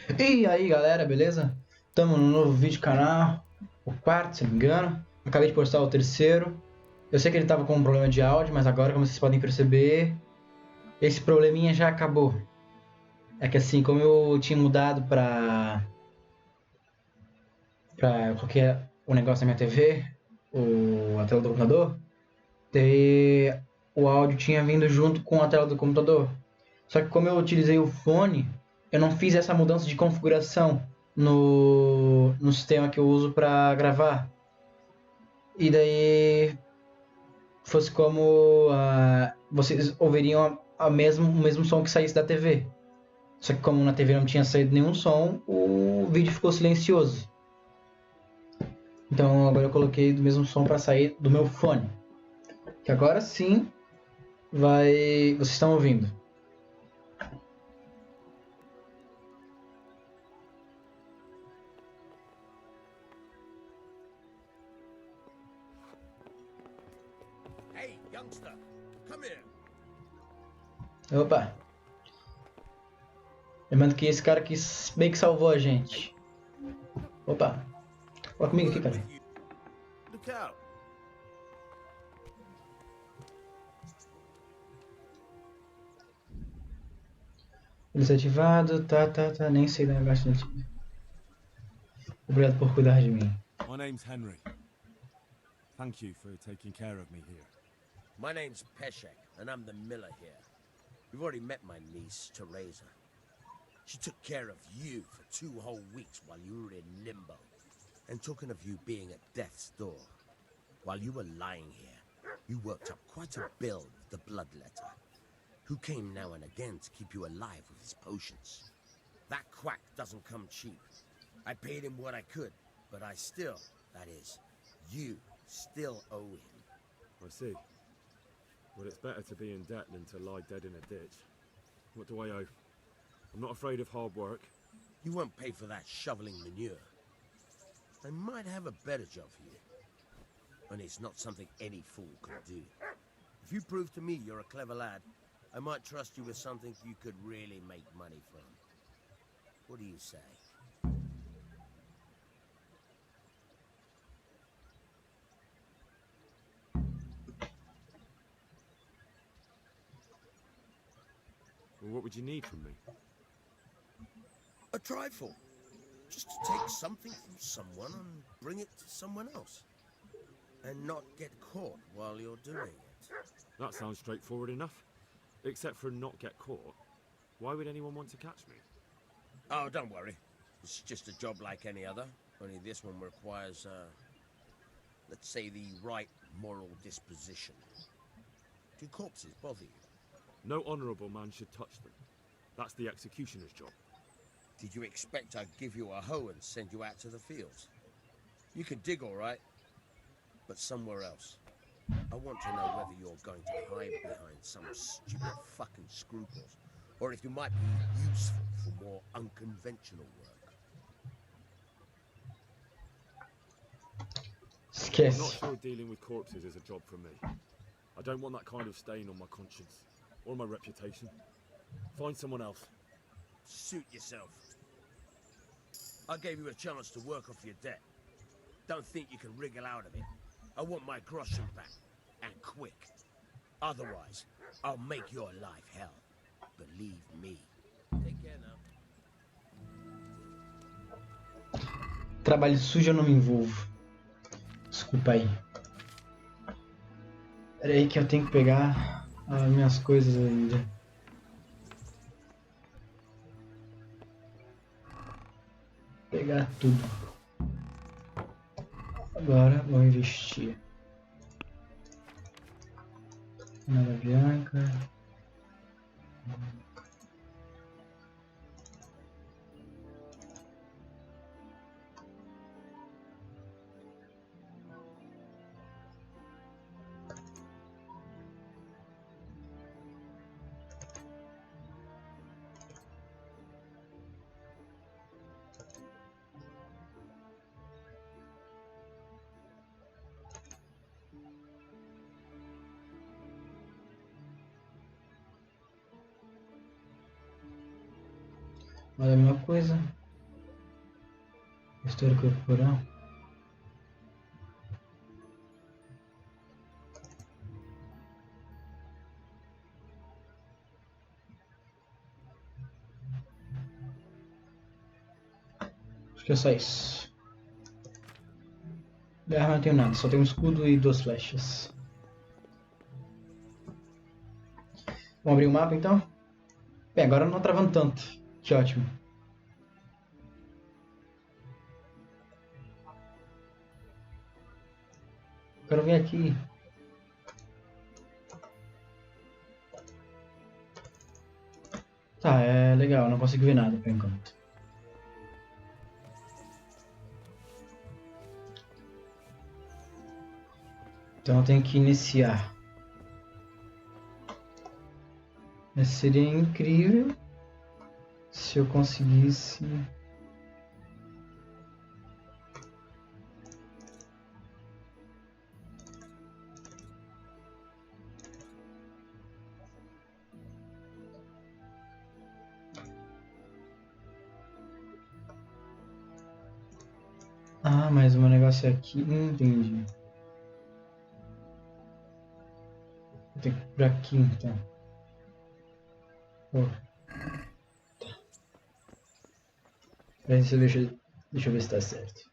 E aí galera, beleza? Tamo no novo vídeo canal, o quarto, se não me engano. Acabei de postar o terceiro. Eu sei que ele tava com um problema de áudio, mas agora, como vocês podem perceber, esse probleminha já acabou. É que assim, como eu tinha mudado pra qualquer o negócio da minha TV, a tela do computador, daí o áudio tinha vindo junto com a tela do computador. Só que como eu utilizei o fone, eu não fiz essa mudança de configuração no sistema que eu uso para gravar. E daí fosse como vocês ouviriam o mesmo som que saísse da TV. Só que como na TV não tinha saído nenhum som, o vídeo ficou silencioso. Então agora eu coloquei do mesmo som para sair do meu fone. Que agora sim vocês estão ouvindo. Hey, youngster, come here. Opa! Lembrando que esse cara aqui meio que salvou a gente. Opa! Fala comigo aqui, Word cara. with you. Look out. Desativado, tá, nem sei da negócio dele. Obrigado por cuidar de mim. My name's Henry. Thank you for taking care of me here. My name's Peshek, and I'm the miller here. You've already met my niece, Teresa. She took care of you for 2 whole weeks while you were in limbo. And talking of you being at death's door, while you were lying here, you worked up quite a bill with the bloodletter, who came now and again to keep you alive with his potions. That quack doesn't come cheap. I paid him what I could, but I still, that is, you still owe him. I see. Well, it's better to be in debt than to lie dead in a ditch. What do I owe? I'm not afraid of hard work. You won't pay for that shoveling manure. I might have a better job for you. And it's not something any fool could do. If you prove to me you're a clever lad, I might trust you with something you could really make money from. What do you say? Well, what would you need from me? A trifle. Just to take something from someone and bring it to someone else. And not get caught while you're doing it. That sounds straightforward enough. Except for not get caught. Why would anyone want to catch me? Oh, don't worry. It's just a job like any other. Only this one requires, let's say, the right moral disposition. Do corpses bother you? No honourable man should touch them. That's the executioner's job. Did you expect I'd give you a hoe and send you out to the fields? You can dig all right, but somewhere else. I want to know whether you're going to hide behind some stupid fucking scruples, or if you might be useful for more unconventional work. I'm not Esquece. sure dealing with corpses is a job for me. I don't want that kind of stain on my conscience. Or my reputation. Find someone else. Suit yourself. I gave you a chance to work off your debt. Don't think you can wriggle out of it. I want my groschen back, and quick. Otherwise, I'll make your life hell. Believe me. Take care now. Trabalho sujo eu não me envolvo. Desculpa aí. Pera aí que eu tenho que pegar as minhas coisas ainda. Pegar tudo. Agora vou investir. Nada Bianca. Mas é a mesma coisa. História corporal. Acho que é só isso. De arma não tenho nada, só tenho um escudo e 2 flechas. Vamos abrir o mapa então? Bem, agora não tá travando tanto. Que ótimo. Quero vir aqui. Tá, é legal, não consigo ver nada por enquanto. Então eu tenho que iniciar. Mas seria incrível se eu conseguisse. Ah, mas o meu negócio é aqui. Entendi. Vou ter que ir por aqui então. Pô. Deixa eu ver se tá certo.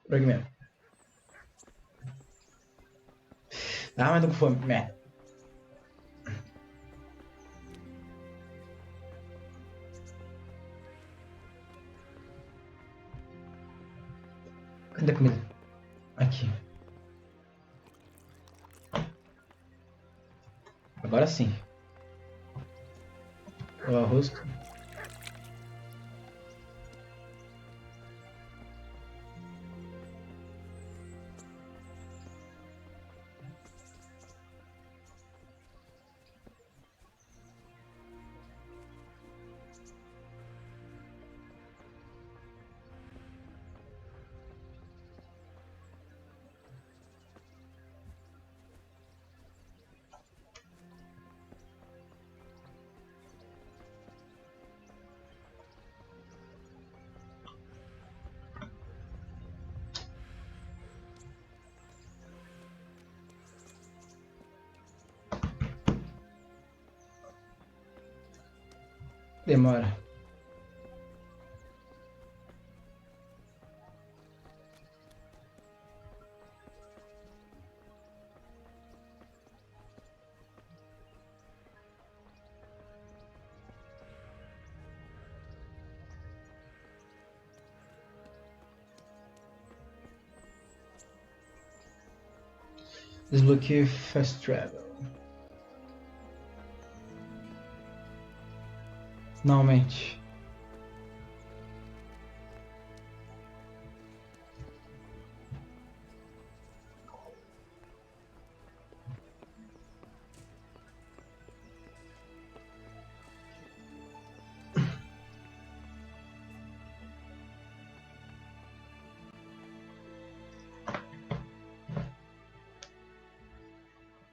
Por aqui mesmo. Ah, mas tô com fome. Merda. Cadê a comida? Aqui. Agora sim. O arroz. Demora. Desbloqueie Fast Travel. Finalmente.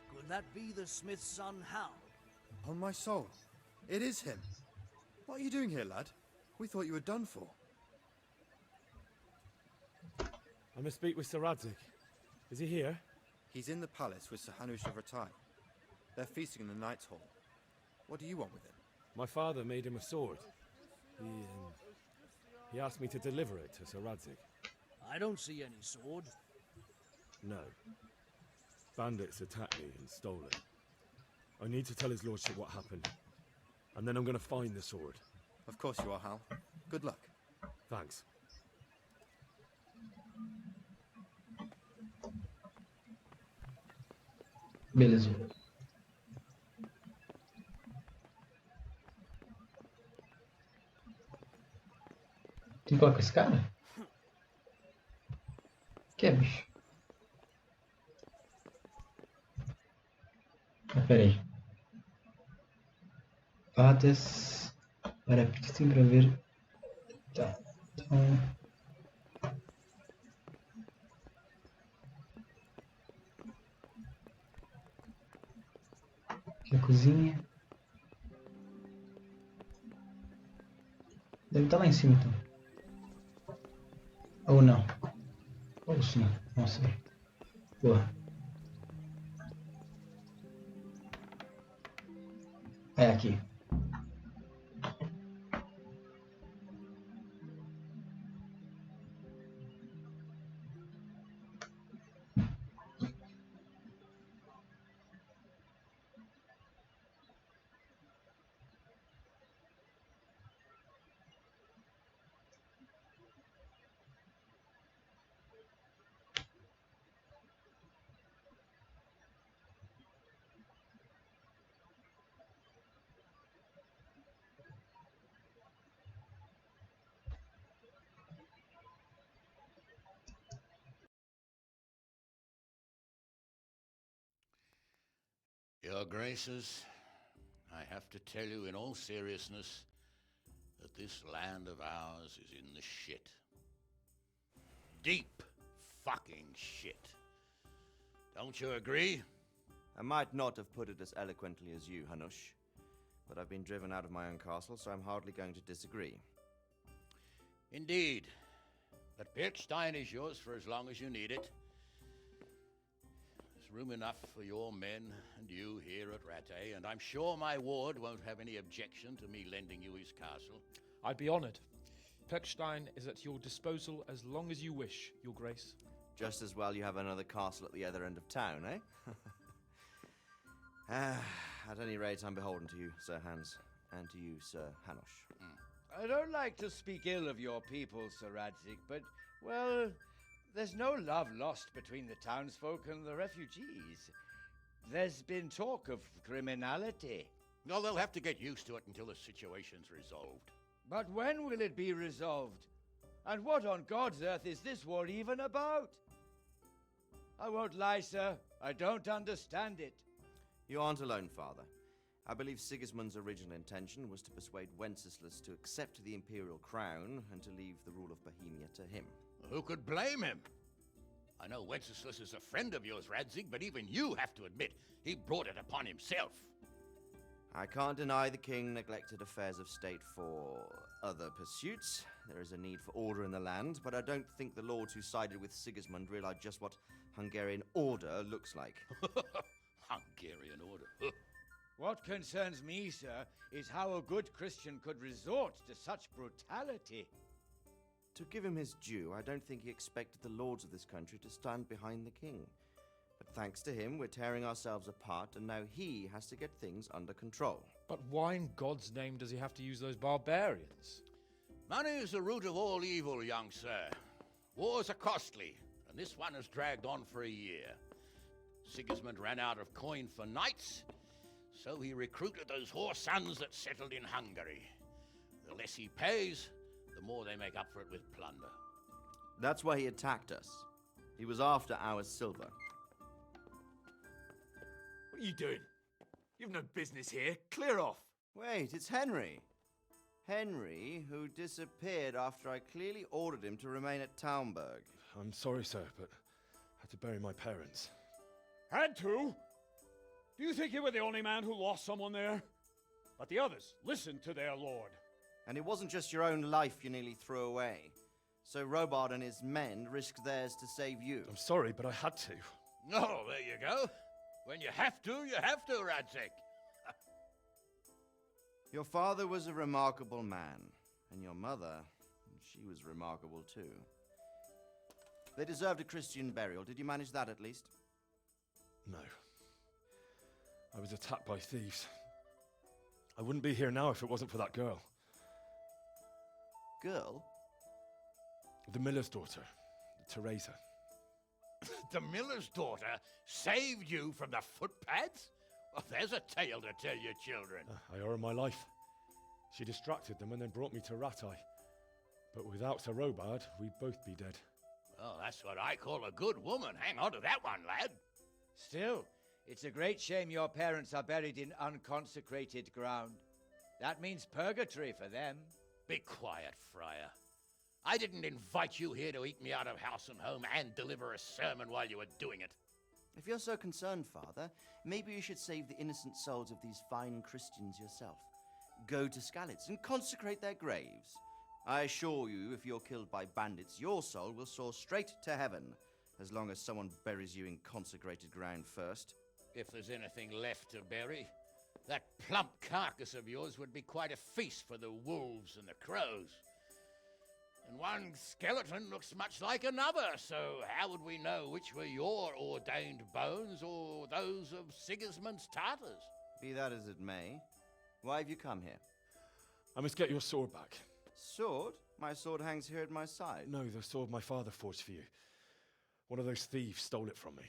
Could that be the smith's son, Hal? On my soul, it is him. What are you doing here, lad? We thought you were done for. I must speak with Sir Radzig. Is he here? He's in the palace with Sir Hanush of Ratai. They're feasting in the Knight's Hall. What do you want with him? My father made him a sword. He asked me to deliver it to Sir Radzig. I don't see any sword. No. Bandits attacked me and stole it. I need to tell his lordship what happened. And then I'm gonna find the sword. Of course you are, Hal. Good luck. Thanks. Beleza. Tem que falar com esse cara? Que é, bicho? Ah, pera aí. Patas. Para pistem pra ver. Tá. Então. Aqui a cozinha. Deve estar lá em cima, então. Ou não. Ou sim, não sei. Boa. É aqui. Your Graces, I have to tell you in all seriousness that this land of ours is in the shit. Deep fucking shit. Don't you agree? I might not have put it as eloquently as you, Hanush, but I've been driven out of my own castle, so I'm hardly going to disagree. Indeed. But Birkstein is yours for as long as you need it. There's room enough for your men and you here at Rattay, and I'm sure my ward won't have any objection to me lending you his castle. I'd be honored. Perkstein is at your disposal as long as you wish, Your Grace. Just as well you have another castle at the other end of town, eh? At any rate, I'm beholden to you, Sir Hans, and to you, Sir Hanush. I don't like to speak ill of your people, Sir Radzig, but, well, there's no love lost between the townsfolk and the refugees. There's been talk of criminality. Well, they'll have to get used to it until the situation's resolved. But when will it be resolved? And what on God's earth is this war even about? I won't lie, sir. I don't understand it. You aren't alone, Father. I believe Sigismund's original intention was to persuade Wenceslas to accept the imperial crown and to leave the rule of Bohemia to him. Who could blame him? I know Wenceslas is a friend of yours, Radzig, but even you have to admit he brought it upon himself. I can't deny the king neglected affairs of state for other pursuits. There is a need for order in the land, but I don't think the lords who sided with Sigismund realized just what Hungarian order looks like. Hungarian order. What concerns me, sir, is how a good Christian could resort to such brutality. To give him his due, I don't think he expected the lords of this country to stand behind the king. But thanks to him, we're tearing ourselves apart, and now he has to get things under control. But why in God's name does he have to use those barbarians? Money is the root of all evil, young sir. Wars are costly, and this one has dragged on for a year. Sigismund ran out of coin for knights, so he recruited those whore sons that settled in Hungary. The less he pays, the more they make up for it with plunder. That's why he attacked us. He was after our silver. What are you doing? You've no business here. Clear off. Wait, it's Henry. Henry, who disappeared after I clearly ordered him to remain at Taunberg. I'm sorry, sir, but I had to bury my parents. Had to? Do you think you were the only man who lost someone there? But the others listened to their lord. And it wasn't just your own life you nearly threw away. So Robard and his men risked theirs to save you. I'm sorry, but I had to. Oh, there you go. When you have to, Radzig. Your father was a remarkable man, and your mother, she was remarkable too. They deserved a Christian burial. Did you manage that at least? No. I was attacked by thieves. I wouldn't be here now if it wasn't for that girl. Girl? The miller's daughter, Teresa. The miller's daughter saved you from the footpads? Well, there's a tale to tell your children. I owe her my life. She distracted them and then brought me to Rattay. But without Sir Robard, we'd both be dead. Well, that's what I call a good woman. Hang on to that one, lad. Still, it's a great shame your parents are buried in unconsecrated ground. That means purgatory for them. Be quiet, Friar. I didn't invite you here to eat me out of house and home and deliver a sermon while you were doing it. If you're so concerned, Father, maybe you should save the innocent souls of these fine Christians yourself. Go to Skalitz and consecrate their graves. I assure you, if you're killed by bandits, your soul will soar straight to heaven, as long as someone buries you in consecrated ground first. If there's anything left to bury, that plump carcass of yours would be quite a feast for the wolves and the crows. And one skeleton looks much like another, so how would we know which were your ordained bones or those of Sigismund's Tartars? Be that as it may, why have you come here? I must get your sword back. Sword? My sword hangs here at my side. No, the sword my father forged for you. One of those thieves stole it from me.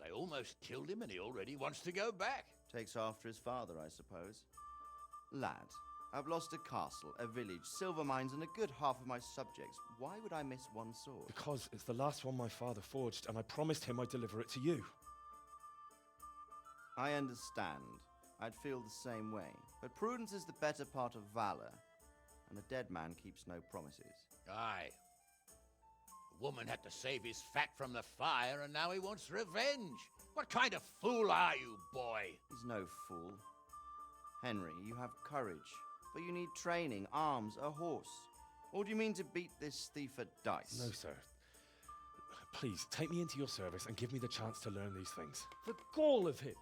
They almost killed him and he already wants to go back. Takes after his father, I suppose. Lad, I've lost a castle, a village, silver mines, and a good half of my subjects. Why would I miss one sword? Because it's the last one my father forged, and I promised him I'd deliver it to you. I understand. I'd feel the same way. But prudence is the better part of valor, and a dead man keeps no promises. Aye. The woman had to save his fat from the fire, and now he wants revenge. What kind of fool are you, boy? He's no fool. Henry, you have courage, but you need training, arms, a horse. Or do you mean to beat this thief at dice? No, sir. Please, take me into your service and give me the chance to learn these things. The gall of him.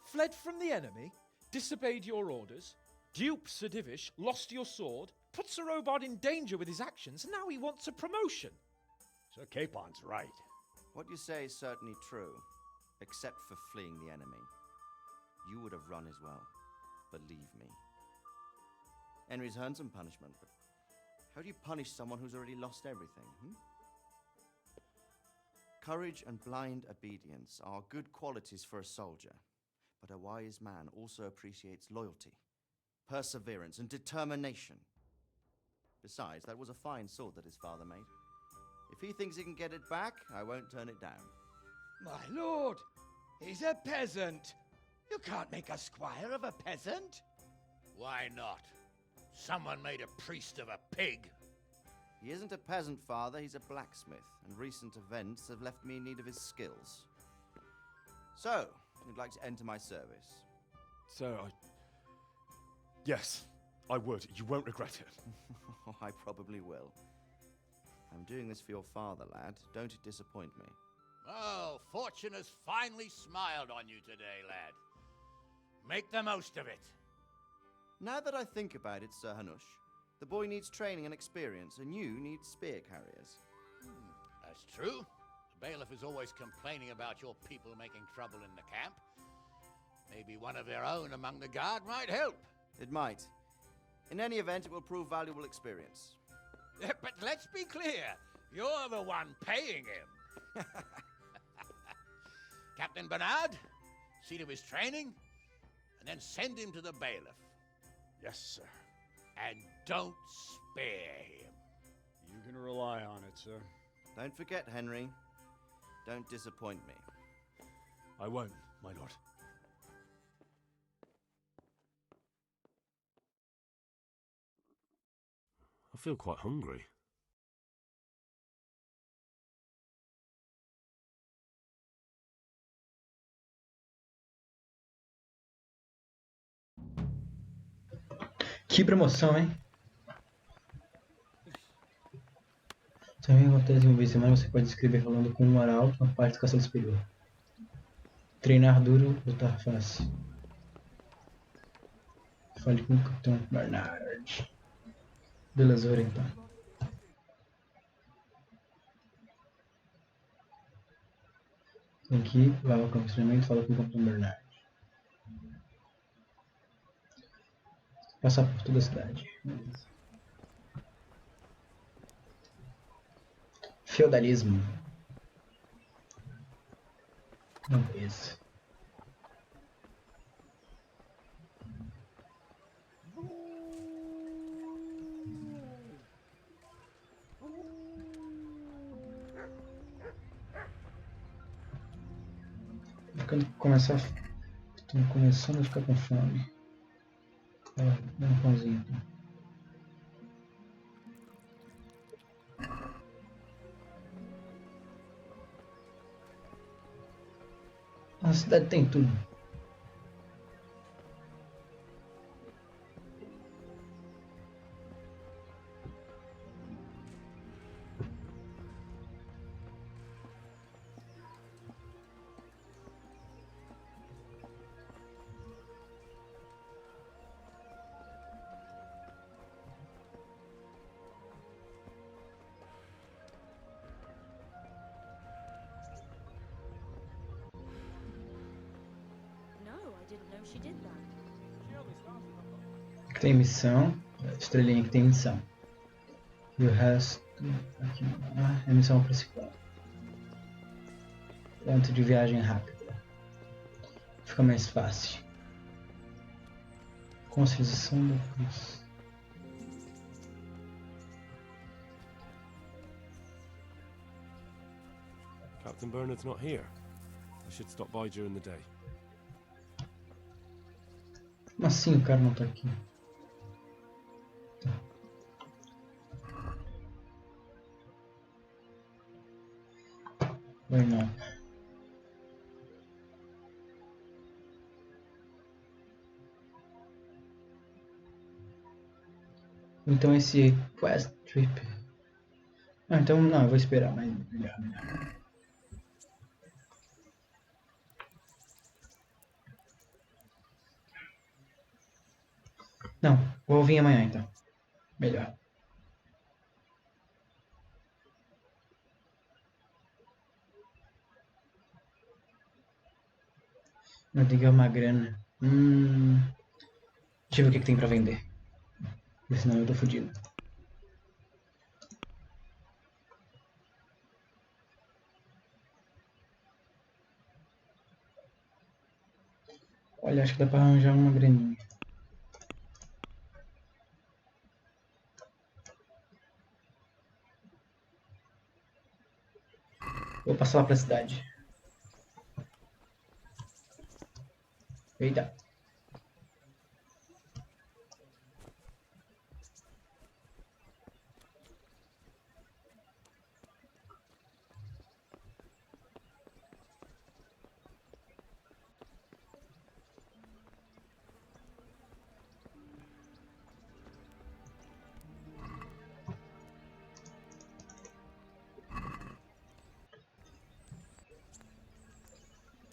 Fled from the enemy, disobeyed your orders, duped Sir Divish, lost your sword, put Sir Robard in danger with his actions, and now he wants a promotion. Sir Capon's right. What you say is certainly true, except for fleeing the enemy. You would have run as well, believe me. Henry's earned some punishment, but how do you punish someone who's already lost everything? Courage and blind obedience are good qualities for a soldier, but a wise man also appreciates loyalty, perseverance, and determination. Besides, that was a fine sword that his father made. If he thinks he can get it back, I won't turn it down. My lord, he's a peasant. You can't make a squire of a peasant. Why not? Someone made a priest of a pig. He isn't a peasant, father, he's a blacksmith, and recent events have left me in need of his skills. So, you'd like to enter my service? Sir, Yes, I would. You won't regret it. I probably will. I'm doing this for your father, lad. Don't it disappoint me. Oh, fortune has finally smiled on you today, lad. Make the most of it. Now that I think about it, Sir Hanush, the boy needs training and experience, and you need spear carriers. That's true. The bailiff is always complaining about your people making trouble in the camp. Maybe one of their own among the guard might help. It might. In any event, it will prove valuable experience. But let's be clear. You're the one paying him. Captain Bernard, see to his training, and then send him to the bailiff. Yes, sir. And don't spare him. You can rely on it, sir. Don't forget, Henry. Don't disappoint me. I won't, my lord. I feel quite hungry. Que promoção, hein? Também acontece uma vez por semana, você pode escrever falando com um arauto na parte do castelo superior. Treinar duro, lutar fácil. Fale com o Capitão Bernard. Beleza, então. Tem que ir lá no campo de treinamento e falar com o Capitão Bernard. Passar por toda a cidade. Beleza. Feudalismo. Beleza. Estou começando a ficar com fome. Dá um pãozinho então. A cidade tem tudo. she did that. Aqui tem missão. Estrelinha que tem missão. E o resto. Aqui é a missão principal. Ponto de viagem rápida. Fica mais fácil. Conciliação da cruz. Captain Bernard's not here. I should stop by during the day. Como assim o cara não tá aqui? Tá. Vai não. Então esse quest trip. Ah, então não, eu vou esperar, mas melhor. Não, vou vir amanhã então. Melhor. Eu tenho que arrumar grana. Deixa eu ver o que tem pra vender. Porque senão eu tô fodido. Olha, acho que dá pra arranjar uma graninha. Vou passar lá pra cidade. Eita.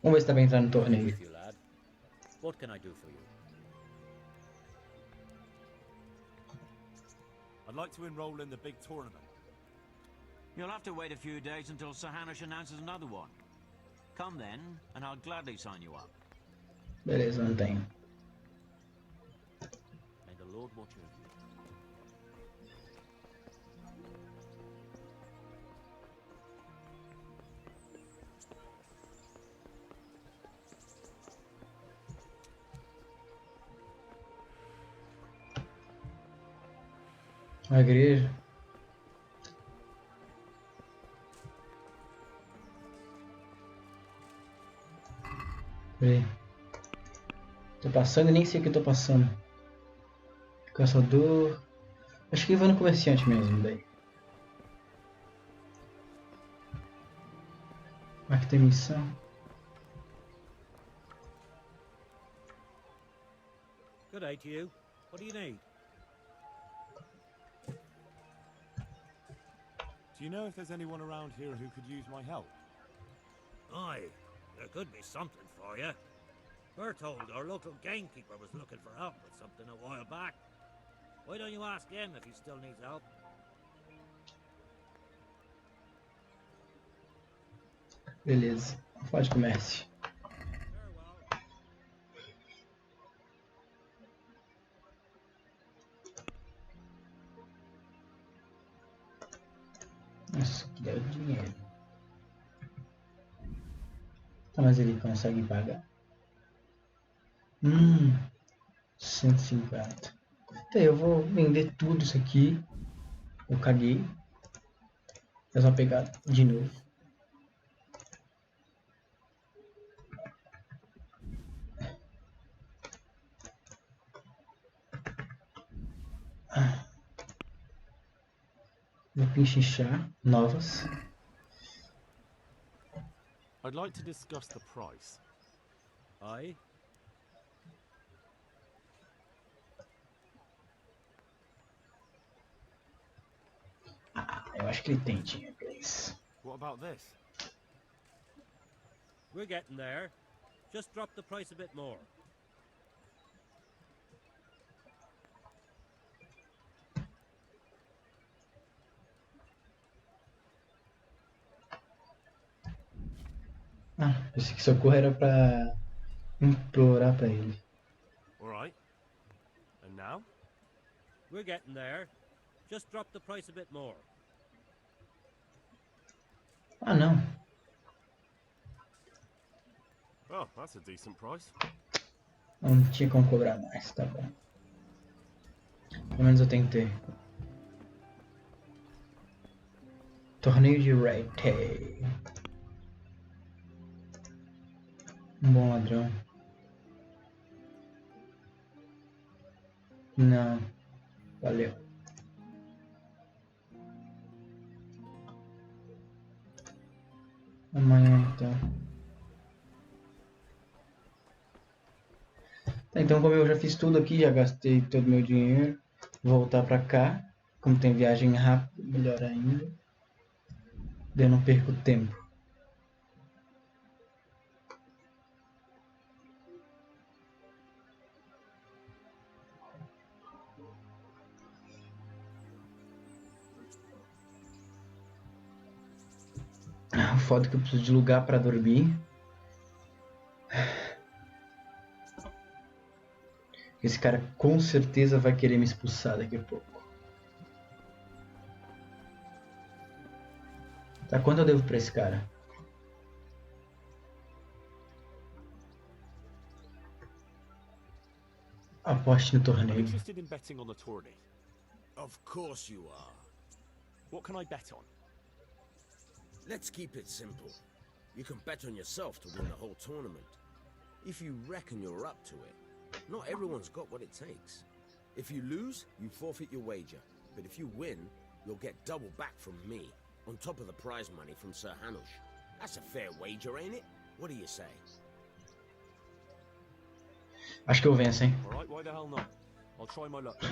Vamos ver se dá pra entrar no torneio. With you, lad. What can I do for you? I'd like to enroll in the big tournament. You'll have to wait a few days until Sir Hanush announces another one. Come then, and I'll gladly sign you up. Beleza, não tenho. May the Lord watch over you. A igreja. Peraí. Tô passando e nem sei o que eu tô passando. Caçador. Acho que vai no comerciante mesmo daí. Aqui tem missão. Good day to you. What do you need? Do you know if there's anyone around here who could use my help? Aye, there could be something for you. We're told our local gamekeeper was looking for help with something a while back. Why don't you ask him if he still needs help? Beleza. Faz comércio. Isso que é o dinheiro. Tá, mas ele consegue pagar. 150. Então, eu vou vender tudo isso aqui. Eu caguei. É só pegar de novo. Vou pinchichar novas. I'd like to discuss the price. Aye? Eu acho que ele tem dinheiro pra isso. What about this? We're getting there. Just drop the price a bit more. Ah, pensei que socorro era pra implorar pra ele. We're getting there. Just drop the price a bit more. Ah, não. Oh, that's a decent price. Não tinha como cobrar mais, tá bom. Pelo menos eu tentei. Torneio de Raid. Um bom ladrão. Não. Valeu. Amanhã então. Tá, então como eu já fiz tudo aqui, já gastei todo o meu dinheiro, vou voltar pra cá. Como tem viagem rápida, melhor ainda. Daí eu não perco tempo. O foda é que eu preciso de lugar pra dormir. Esse cara com certeza vai querer me expulsar daqui a pouco. Tá, quanto eu devo pra esse cara? Aposte no I'm torneio. interested in betting on the tourney. Of course you are. What can I bet on? Let's keep it simple. You can bet on yourself to win the whole tournament. If you reckon you're up to it. Not everyone's got what it takes. If you lose, you forfeit your wager. But if you win, you'll get double back from me, on top of the prize money from Sir Hanush. That's a fair wager, ain't it? What do you say? Acho que eu venço, hein? Alright, why the hell not? I'll try my luck.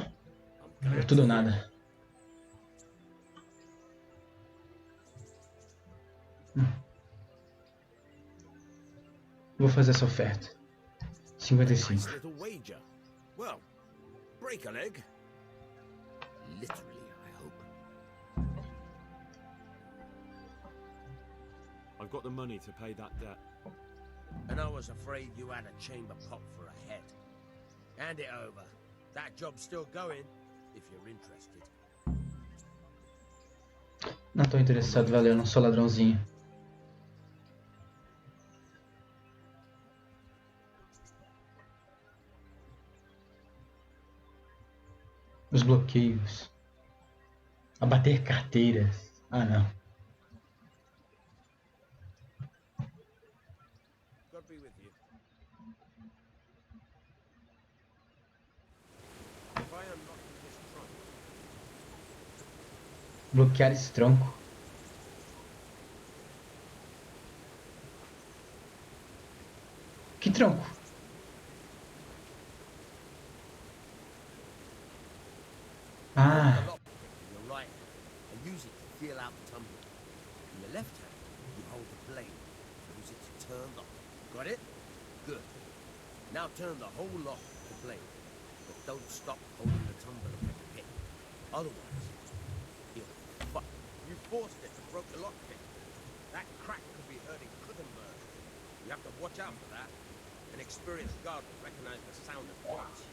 É tudo ou nada. Vou fazer essa oferta. 55. Nice little wager. Well, break a leg. Literally, I hope. I've got the money to pay that debt. And I was afraid you had a chamber pot for a head. Hand it over. That job's still going, if you're interested. Não tô interessado, valeu, não sou ladrãozinho. Os bloqueios. Abater carteiras. Ah, não. God be with you. If I unlock this trunk, Bloquear esse tronco. Que tronco? Ah, the lock in your right hand and use it to feel out the tumbler. In your left hand, you hold the blade. Use it to turn the... Got it? Good. Now turn the whole lock with the blade. But don't stop holding the tumbler with the pin. Otherwise, it'll fuck. You forced it to broke the lockpick. That crack could be hurting Kuttenberg. You have to watch out for that. An experienced guard will recognize the sound at once.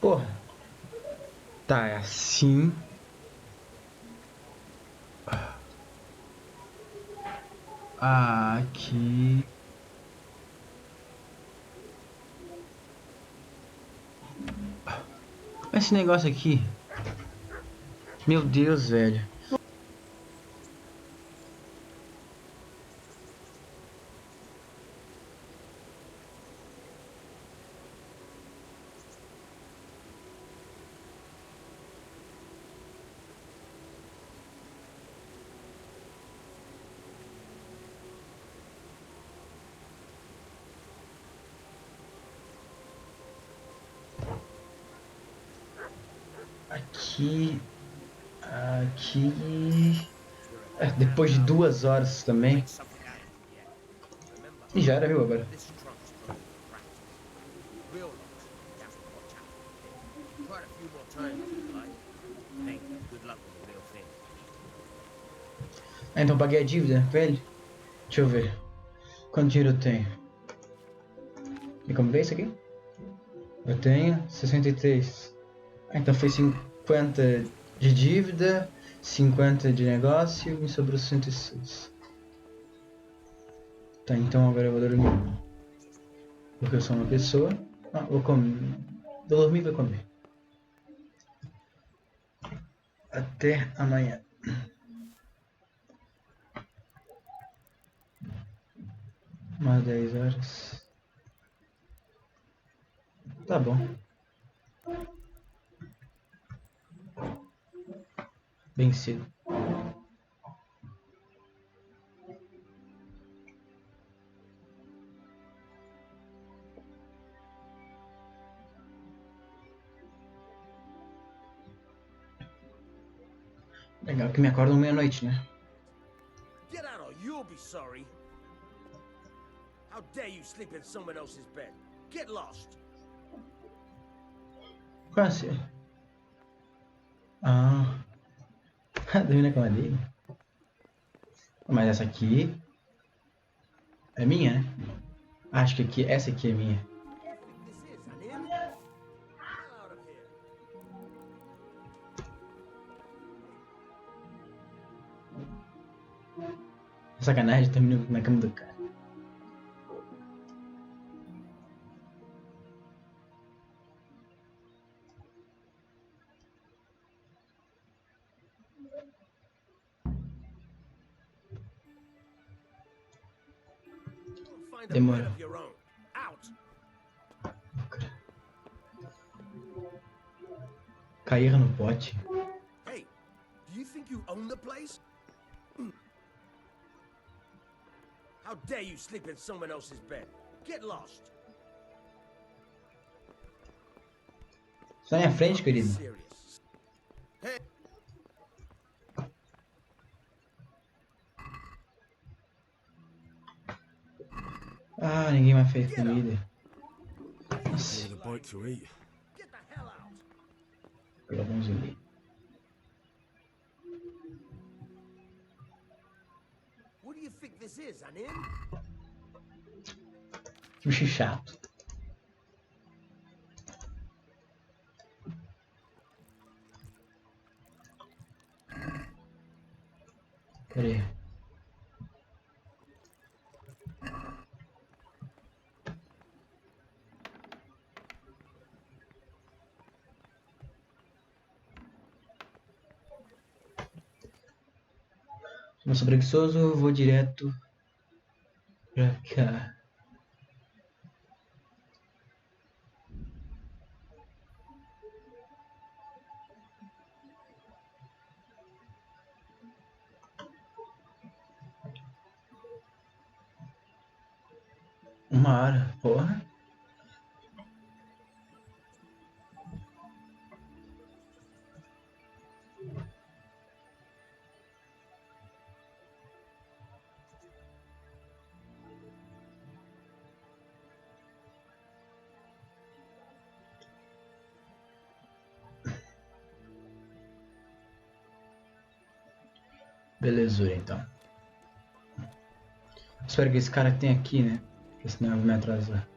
porra. Tá, é assim. Aqui. Esse negócio aqui. Meu Deus, velho. Aqui. Aqui... depois de 2 horas também. E já era, viu, agora. Então paguei a dívida, velho. Deixa eu ver. Quanto dinheiro eu tenho? E como vê isso aqui? Eu tenho 63. Então foi 50 de dívida, 50 de negócio e me sobrou 66. Tá, então agora eu vou dormir. Porque eu sou uma pessoa. Vou comer. Vou dormir e vou comer. Até amanhã. Umas 10 horas. Tá bom. Bem cedo. Legal que me acordam meia-noite, né? Get out or you'll be sorry. How dare you sleep in someone else's bed? Get lost. Quase. Ah. Dormi na cama dele. Mas essa aqui é minha, né? Acho que aqui, essa aqui é minha. Sacanagem, termino na cama do cara. Demora. Cair no pote. Hey, do you think you own the place? How dare you sleep in someone else's bed? Get lost. Sai à frente, querido. Hey. Ah, ninguém mais fez comida. Nossa. Pelo bonzinho. What do you think this is, an inn? Que bicho chato. Peraí. Não sou preguiçoso, vou direto pra cá. Uma hora, porra. Belezura, então. Espero que esse cara tenha aqui, né? Porque senão eu vou me atrasar.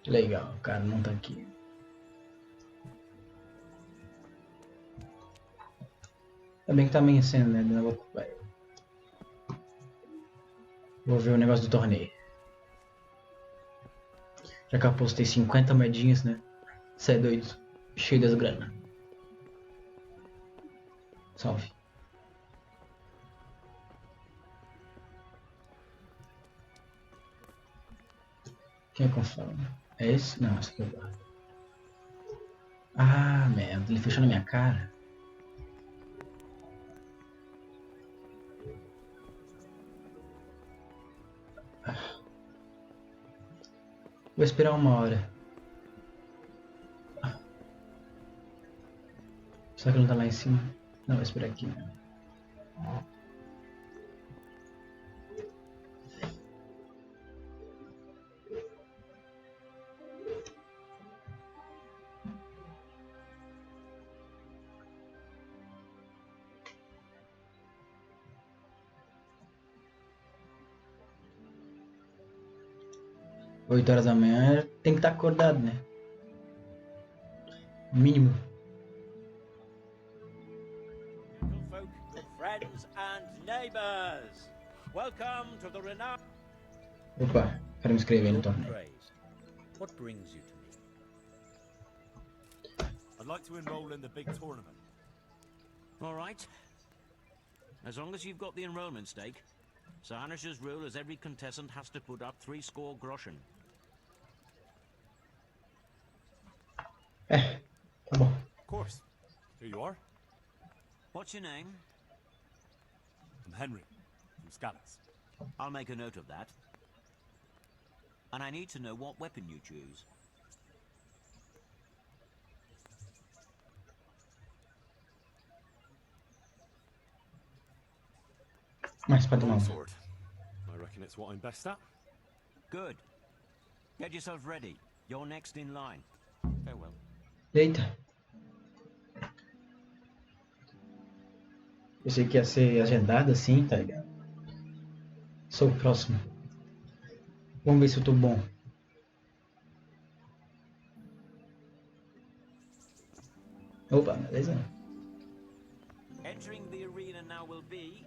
Legal, o cara não tá aqui. Ainda bem que tá amanhecendo, né? Vou ver o negócio do torneio. Já que eu apostei 50 moedinhas, né? Cê é doido. Cheio das grana. Salve. Quem é conforme? É esse? Não, esse aqui é o guarda. Ah, merda. Ele fechou na minha cara. Vou esperar 1 hora. Será que ele não tá lá em cima? Não, vai esperar aqui. 8 horas da manhã tem que estar acordado, né? Mínimo. Folk, friends and neighbors, welcome to the renowned. Opa, quero me inscrever então. Praise. What brings you to me? I'd like to enroll in the big tournament. All right. As long as you've got the enrollment stake, Sir Hanish's rule is every contestant has to put up 3 score groschen. É, tá bom. Of course. Here you are. What's your name? I'm Henry, from Scallas. I'll make a note of that. And I need to know what weapon you choose. Uma espada nova. Sword. I reckon it's what I'm best at. Good. Get yourself ready. You're next in line. Farewell. Eita. Pensei que ia ser agendado assim, tá ligado? Sou o próximo. Vamos ver se eu tô bom. Opa, beleza? Entering the arena now will be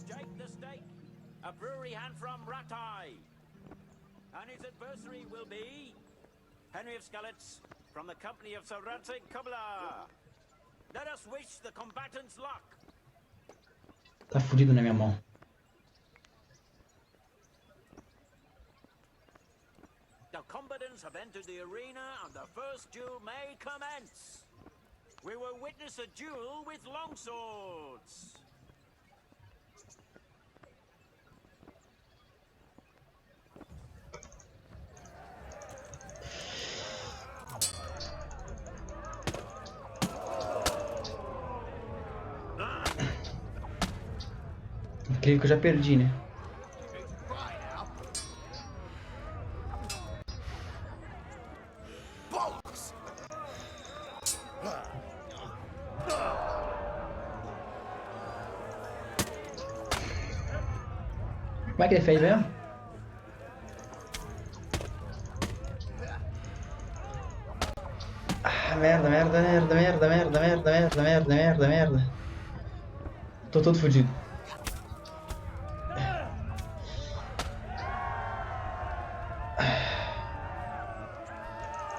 Jake the Stake, a brewery hand from Ratai. And his adversary will be Henry of Skalitz from the company of Sir Ranzig Kubla. Let us wish the combatants luck. Tá fudido na minha mão. The combatants have entered the arena and the first duel may commence. We will witness a duel with longswords. Incrível que eu já perdi, né? Como é que ele fez mesmo? Ah, merda, merda, merda, merda, merda, merda, merda, merda, merda, merda. Tô todo fudido.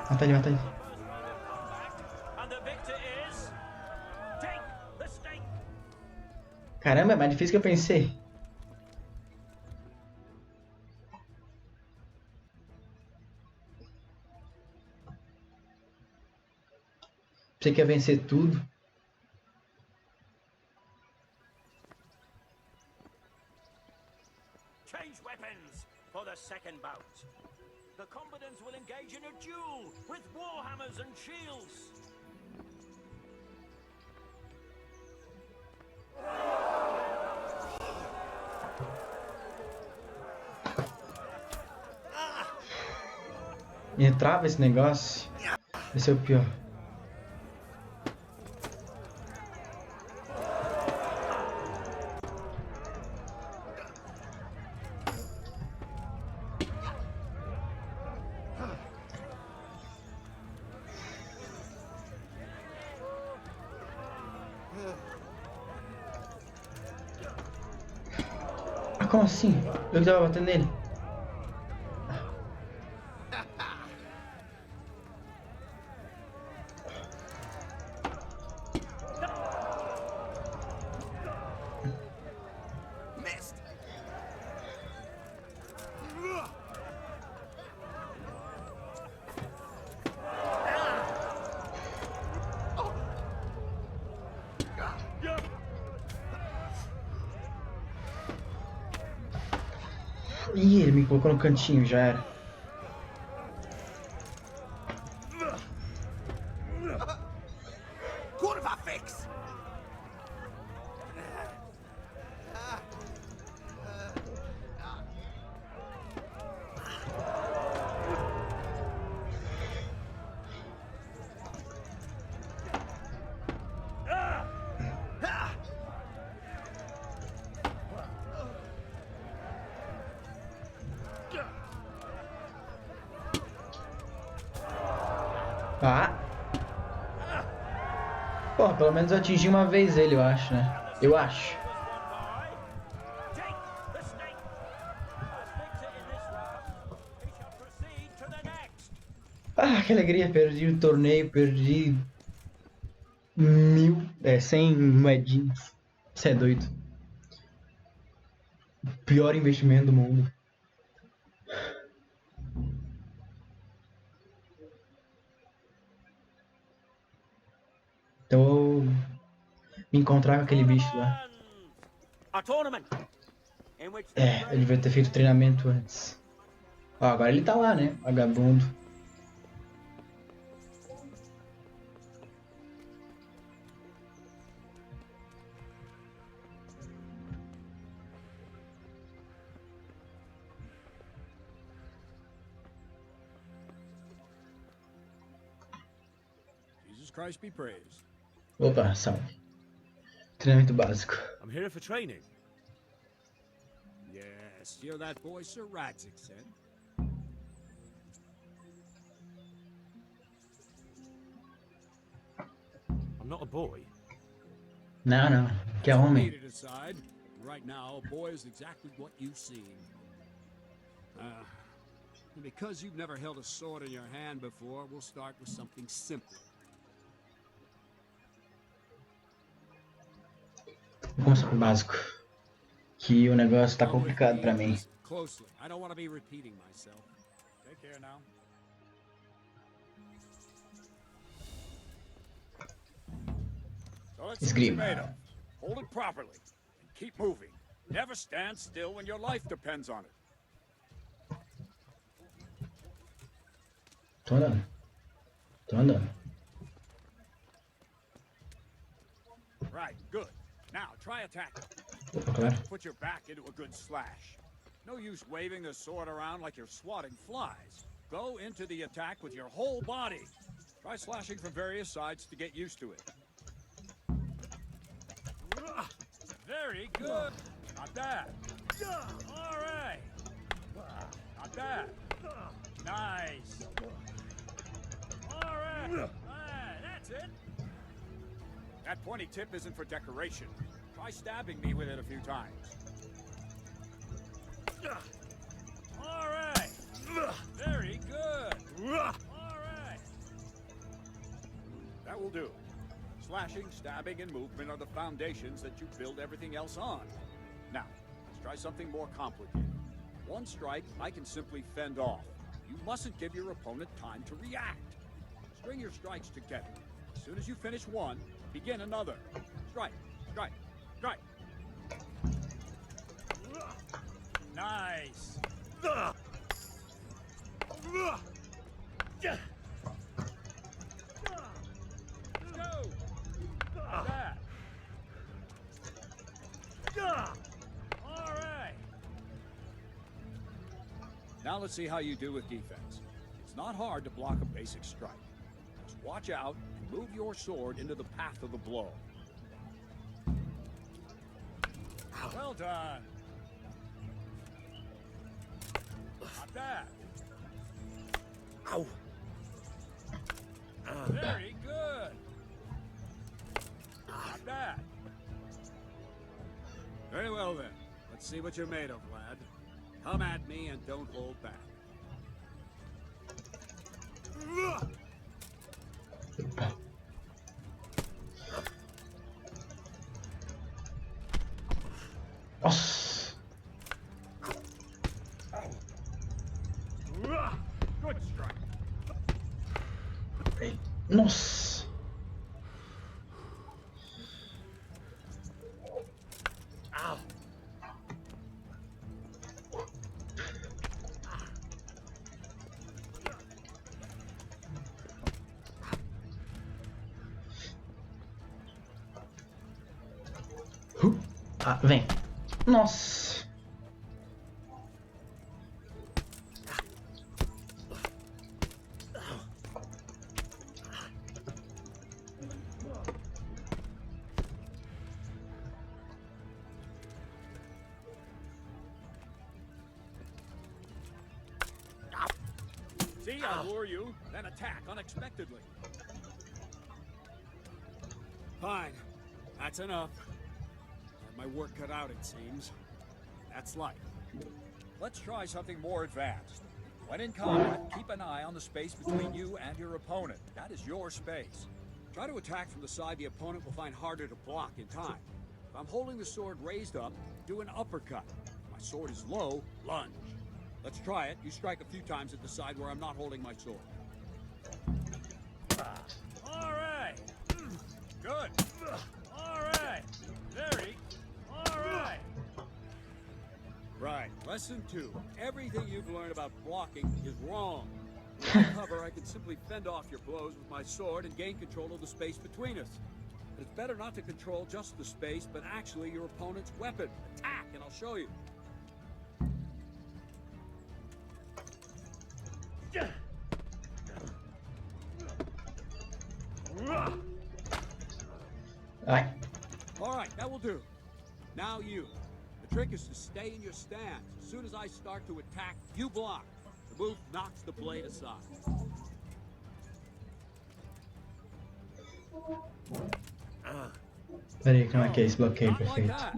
Mata ele, mata ele. Caramba, é mais difícil que eu pensei. Pensei que ia vencer tudo. Change weapons for the second bout. The combatants will engage in a duel with warhammers and shields. Me trava esse negócio. Esse é o pior. Ah, como assim? Eu que tava batendo nele. Ih, ele me colocou no cantinho, já era. Ah! Pô, pelo menos eu atingi uma vez ele, eu acho, né? Eu acho. Ah, que alegria, perdi o torneio, perdi 100 moedinhas. Você é doido. Pior investimento do mundo. Então eu me encontrar com aquele bicho lá. É, eu devia ter feito treinamento antes. Ó, agora ele tá lá, né? Vagabundo. Jesus Christ be praised. Opa, salve. Treinamento básico. I'm here for training. Yes, you're that boy Sir Radzik said. I'm not a boy. Não, não. Que é That's for me homem. to decide. Right now, a boy is exactly what you seem. And because you've never held a sword in your hand before, we'll start with something simple. Vou começar com o básico. Que o negócio tá Come with complicado me pra and mim. listen closely. I don't want to be repeating myself. Take care now. So let's see what you're made of. Hold it properly and keep moving. Never stand still when your life depends on it. Tô andando. Tô andando. Right, good. Now try attacking. Opa, claro. Put your back into a good slash. No use waving the sword around like you're swatting flies. Go into the attack with your whole body. Try slashing from various sides to get used to it. Very good. Not bad. All right. Not bad. Nice. All right. That's it. That pointy tip isn't for decoration. Try stabbing me with it a few times. All right. Very good. All right. That will do. Slashing, stabbing, and movement are the foundations that you build everything else on. Now, let's try something more complicated. One strike, I can simply fend off. You mustn't give your opponent time to react. String your strikes together. As soon as you finish one, begin another. Strike, strike, strike. Nice. Go. That. All right. Now let's see how you do with defense. It's not hard to block a basic strike. Just watch out and move your sword into the path of the blow. Well done. Not bad. Ow. Very good. Not bad. Very well then. Let's see what you're made of, lad. Come at me and don't hold back. Nossa. Good strike. Nossa. Ow. Ah, vem. Nossa. See, I lure you, then attack unexpectedly. Fine. That's enough. Had my work cut out, it seems. That's life. Let's try something more advanced. When in combat, keep an eye on the space between you and your opponent. That is your space. Try to attack from the side the opponent will find harder to block in time. If I'm holding the sword raised up, do an uppercut. If my sword is low, lunge. Let's try it. You strike a few times at the side where I'm not holding my sword. All right. Good. All right. Very. All right. Right. Lesson 2. Everything you've learned about blocking is wrong. With cover, I can simply fend off your blows with my sword and gain control of the space between us. But it's better not to control just the space, but actually your opponent's weapon. Attack, and I'll show you. Alright. All right, that will do. Now you. The trick is to stay in your stance. As soon as I start to attack, you block. The move knocks the blade aside. Peraí, como é que é esse bloqueio Not like perfeito? that.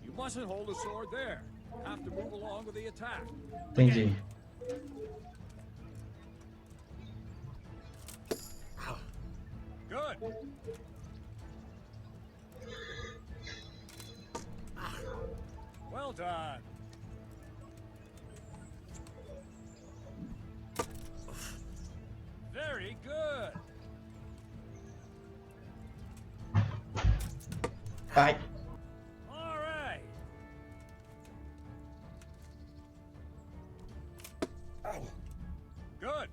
You mustn't hold the sword there. You have to move along with the attack. Entendi. Good. Well done. Very good. Ai. All right. Good.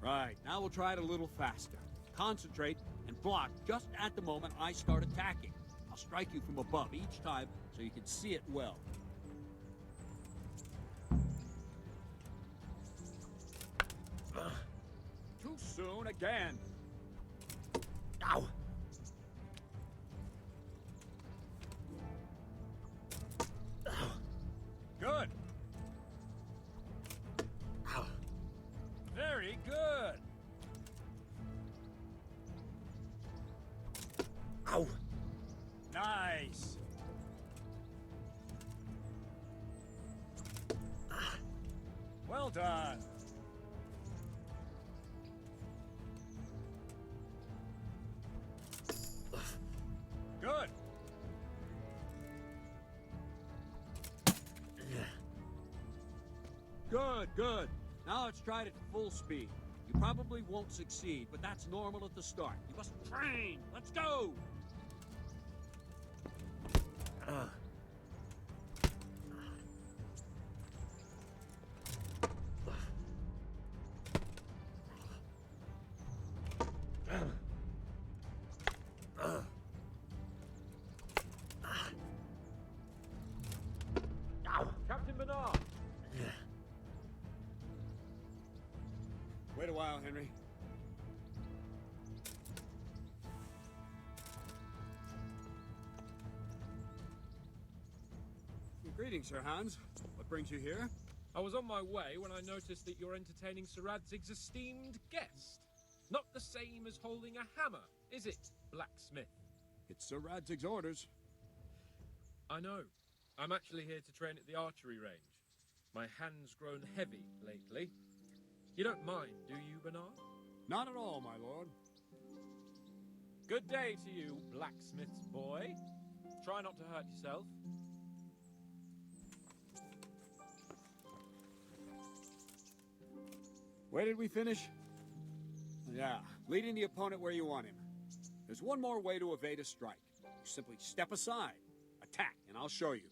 Right, now we'll try it a little faster. Concentrate and block just at the moment I start attacking. I'll strike you from above each time so you can see it well. Too soon again. Ow! Good. Very good. Ow. Nice. Well done. Good. Good, good. Now let's try it at full speed. You probably won't succeed, but that's normal at the start. You must train. Let's go! Captain Bernard. Wait a while, Henry. Greetings, Sir Hans. What brings you here? I was on my way when I noticed that you're entertaining Sir Radzig's esteemed guest. Not the same as holding a hammer, is it, blacksmith? It's Sir Radzig's orders. I know. I'm actually here to train at the archery range. My hand's grown heavy lately. You don't mind, do you, Bernard? Not at all, my lord. Good day to you, blacksmith's boy. Try not to hurt yourself. Where did we finish? Yeah, leading the opponent where you want him. There's one more way to evade a strike. You simply step aside, attack, and I'll show you.